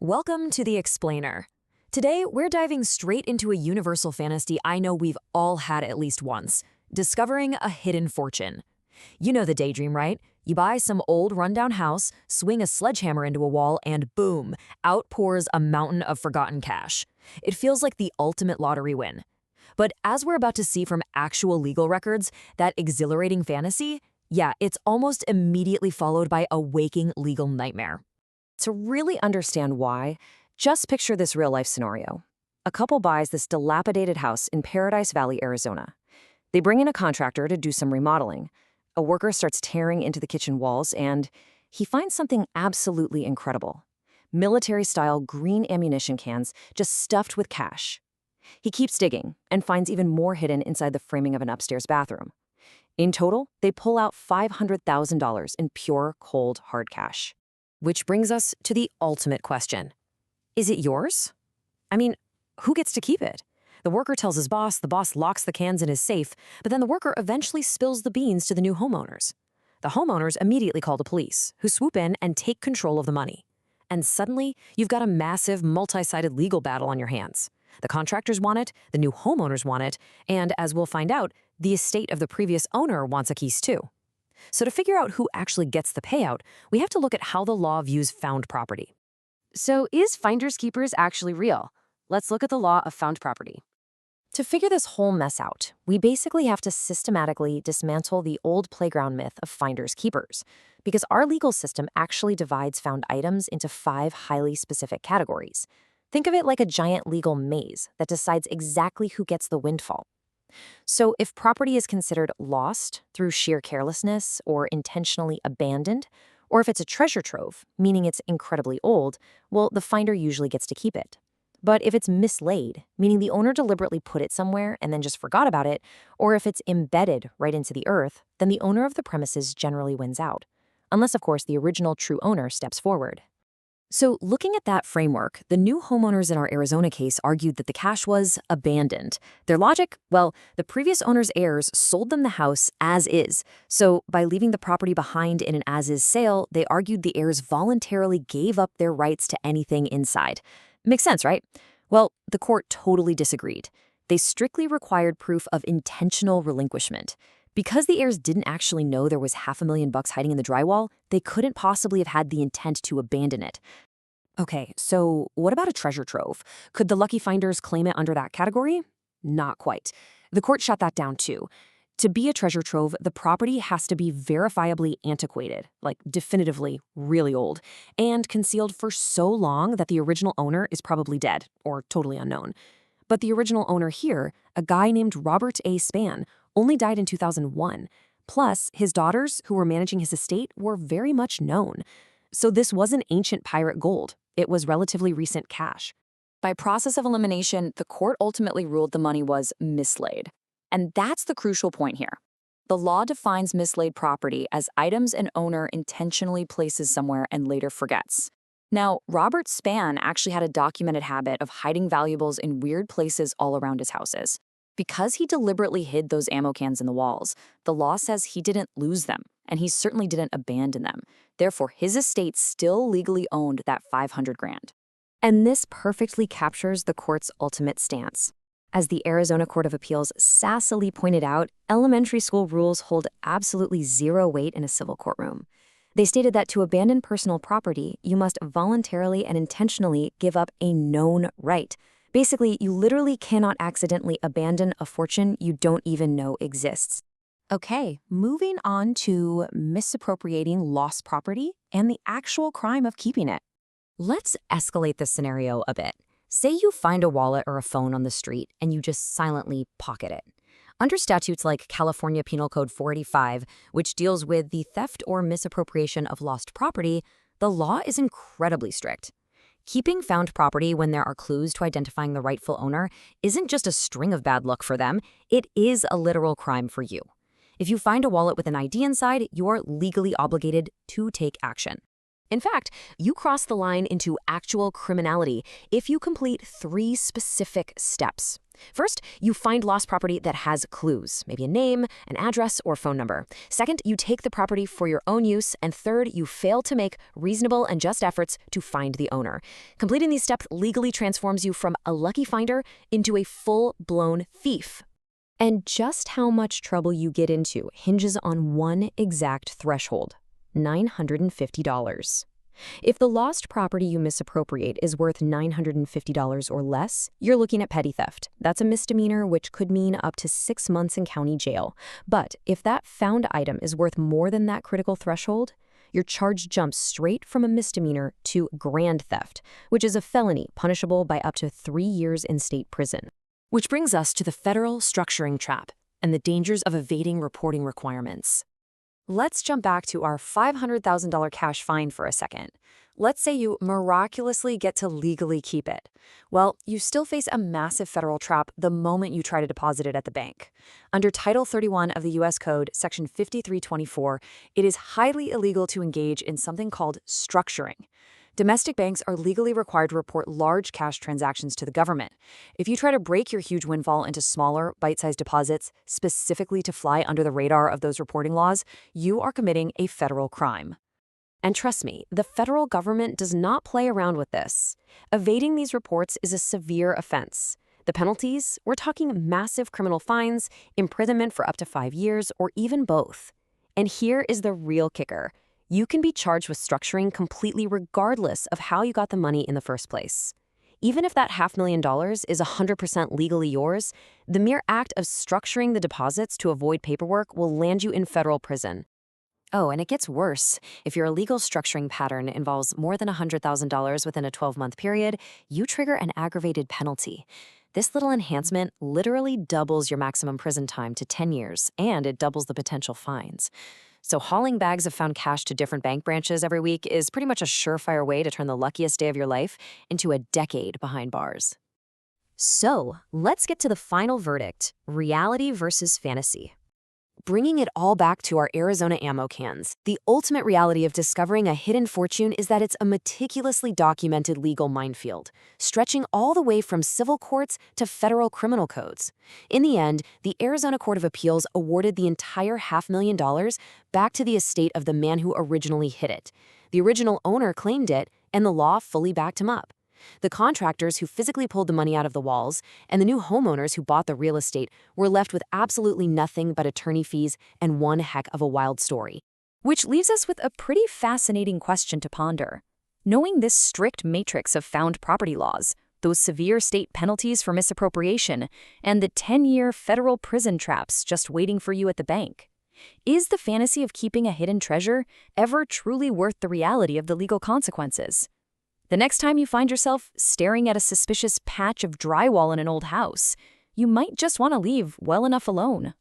Welcome to The Explainer. Today, we're diving straight into a universal fantasy I know we've all had at least once, discovering a hidden fortune. You know the daydream, right? You buy some old rundown house, swing a sledgehammer into a wall, and boom, out pours a mountain of forgotten cash. It feels like the ultimate lottery win. But as we're about to see from actual legal records, that exhilarating fantasy, it's almost immediately followed by a waking legal nightmare. To really understand why, just picture this real-life scenario. A couple buys this dilapidated house in Paradise Valley, Arizona. They bring in a contractor to do some remodeling. A worker starts tearing into the kitchen walls, and he finds something absolutely incredible. Military-style green ammunition cans just stuffed with cash. He keeps digging and finds even more hidden inside the framing of an upstairs bathroom. In total, they pull out $500,000 in pure, cold, hard cash. Which brings us to the ultimate question. Is it yours? I mean, who gets to keep it? The worker tells his boss, the boss locks the cans in his safe, but then the worker eventually spills the beans to the new homeowners. The homeowners immediately call the police, who swoop in and take control of the money. And suddenly, you've got a massive, multi-sided legal battle on your hands. The contractors want it, the new homeowners want it, and as we'll find out, the estate of the previous owner wants a piece too. So to figure out who actually gets the payout, we have to look at how the law views found property. So is finders keepers actually real? Let's look at the law of found property. To figure this whole mess out, we basically have to systematically dismantle the old playground myth of finders keepers, because our legal system actually divides found items into 5 highly specific categories. Think of it like a giant legal maze that decides exactly who gets the windfall. So if property is considered lost through sheer carelessness or intentionally abandoned, or if it's a treasure trove, meaning it's incredibly old, well, the finder usually gets to keep it. But if it's mislaid, meaning the owner deliberately put it somewhere and then just forgot about it, or if it's embedded right into the earth, then the owner of the premises generally wins out. Unless, of course, the original true owner steps forward. So looking at that framework, the new homeowners in our Arizona case argued that the cash was abandoned. Their logic? Well, the previous owner's heirs sold them the house as is. So by leaving the property behind in an as-is sale, they argued the heirs voluntarily gave up their rights to anything inside. Makes sense, right? Well, the court totally disagreed. They strictly required proof of intentional relinquishment. Because the heirs didn't actually know there was $500,000 hiding in the drywall, they couldn't possibly have had the intent to abandon it. Okay, so what about a treasure trove? Could the lucky finders claim it under that category? Not quite. The court shot that down too. To be a treasure trove, the property has to be verifiably antiquated, like definitively really old, and concealed for so long that the original owner is probably dead or totally unknown. But the original owner here, a guy named Robert A. Spann, only died in 2001. Plus, his daughters, who were managing his estate, were very much known. So this wasn't ancient pirate gold. It was relatively recent cash. By process of elimination, the court ultimately ruled the money was mislaid. And that's the crucial point here. The law defines mislaid property as items an owner intentionally places somewhere and later forgets. Now, Robert Spann actually had a documented habit of hiding valuables in weird places all around his houses. Because he deliberately hid those ammo cans in the walls, the law says he didn't lose them, and he certainly didn't abandon them. Therefore, his estate still legally owned that $500,000. And this perfectly captures the court's ultimate stance. As the Arizona Court of Appeals sassily pointed out, elementary school rules hold absolutely zero weight in a civil courtroom. They stated that to abandon personal property, you must voluntarily and intentionally give up a known right. Basically, you literally cannot accidentally abandon a fortune you don't even know exists. Okay, moving on to misappropriating lost property and the actual crime of keeping it. Let's escalate this scenario a bit. Say you find a wallet or a phone on the street and you just silently pocket it. Under statutes like California Penal Code 485, which deals with the theft or misappropriation of lost property, the law is incredibly strict. Keeping found property when there are clues to identifying the rightful owner isn't just a string of bad luck for them, it is a literal crime for you. If you find a wallet with an ID inside, you're legally obligated to take action. In fact, you cross the line into actual criminality if you complete 3 specific steps. First, you find lost property that has clues, maybe a name, an address, or phone number. Second, you take the property for your own use. And third, you fail to make reasonable and just efforts to find the owner. Completing these steps legally transforms you from a lucky finder into a full-blown thief. And just how much trouble you get into hinges on one exact threshold: $950. If the lost property you misappropriate is worth $950 or less, you're looking at petty theft. That's a misdemeanor, which could mean up to 6 months in county jail. But if that found item is worth more than that critical threshold, your charge jumps straight from a misdemeanor to grand theft, which is a felony punishable by up to 3 years in state prison. Which brings us to the federal structuring trap and the dangers of evading reporting requirements. Let's jump back to our $500,000 cash fine for a second. Let's say you miraculously get to legally keep it. Well, you still face a massive federal trap the moment you try to deposit it at the bank. Under Title 31 of the U.S. Code, Section 5324, it is highly illegal to engage in something called structuring. Domestic banks are legally required to report large cash transactions to the government. If you try to break your huge windfall into smaller, bite-sized deposits, specifically to fly under the radar of those reporting laws, you are committing a federal crime. And trust me, the federal government does not play around with this. Evading these reports is a severe offense. The penalties? We're talking massive criminal fines, imprisonment for up to 5 years, or even both. And here is the real kicker. You can be charged with structuring completely regardless of how you got the money in the first place. Even if that $500,000 is 100% legally yours, the mere act of structuring the deposits to avoid paperwork will land you in federal prison. Oh, and it gets worse. If your illegal structuring pattern involves more than $100,000 within a 12-month period, you trigger an aggravated penalty. This little enhancement literally doubles your maximum prison time to 10 years, and it doubles the potential fines. So hauling bags of found cash to different bank branches every week is pretty much a surefire way to turn the luckiest day of your life into a decade behind bars. So let's get to the final verdict: reality versus fantasy. Bringing it all back to our Arizona ammo cans, the ultimate reality of discovering a hidden fortune is that it's a meticulously documented legal minefield, stretching all the way from civil courts to federal criminal codes. In the end, the Arizona Court of Appeals awarded the entire $500,000 back to the estate of the man who originally hid it. The original owner claimed it, and the law fully backed him up. The contractors who physically pulled the money out of the walls and the new homeowners who bought the real estate were left with absolutely nothing but attorney fees and one heck of a wild story. Which leaves us with a pretty fascinating question to ponder. Knowing this strict matrix of found property laws, those severe state penalties for misappropriation, and the 10-year federal prison traps just waiting for you at the bank, is the fantasy of keeping a hidden treasure ever truly worth the reality of the legal consequences? The next time you find yourself staring at a suspicious patch of drywall in an old house, you might just want to leave well enough alone.